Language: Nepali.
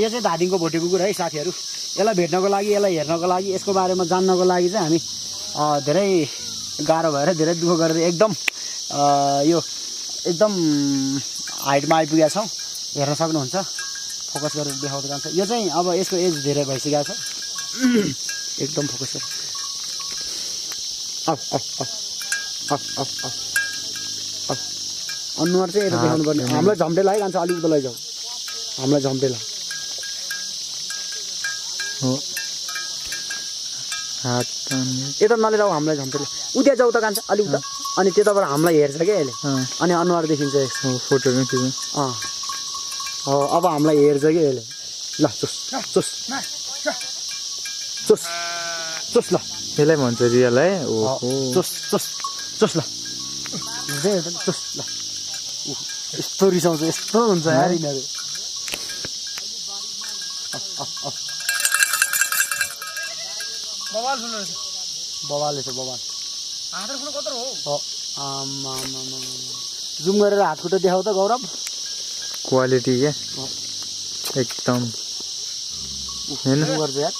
यो चाहिँ धादिङको भोटे कुकुर है साथीहरू। यसलाई भेट्नको लागि, यसलाई हेर्नको लागि, यसको बारेमा जान्नको लागि चाहिँ हामी धेरै गाह्रो भएर धेरै दुःख गरेर एकदम यो एकदम हाइटमा आइपुगेका छौँ। हेर्न सक्नुहुन्छ, फोकस गरेर देखाउँदै जान्छ। यो चाहिँ अब यसको एज धेरै भइसकेको छ। एकदम फोकस गरेर अनुहार चाहिँ यता देखाउनु पर्ने। हामीलाई झम्टेला है जान्छ, अलिक उता लैजाऊ, हामीलाई झम्टेला। यता नलिएर हामीलाई झम्टेला, उता जाऊ त कान्छ अलिक उता। अनि त्यताबाट हामीलाई हेर्छ क्या यसले, अनि अनुहार देखिन्छ यसको फोटो पनि खिच्नु। अब हामीलाई हेर्छ कि यसले। ल चुस चुस चुस चुस ल, यसलाई भन्छ रियल है। चुस चुस चुस ल, चुस ल। यस्तो रिसाउँछ, यस्तो हुन्छ यार यिनीहरू। बवाल रहेछ बवाल। जुम गरेर हात खुट्टा देखाउ त गौरव। क्वालिटी क्या एकदम। गर्छ यार।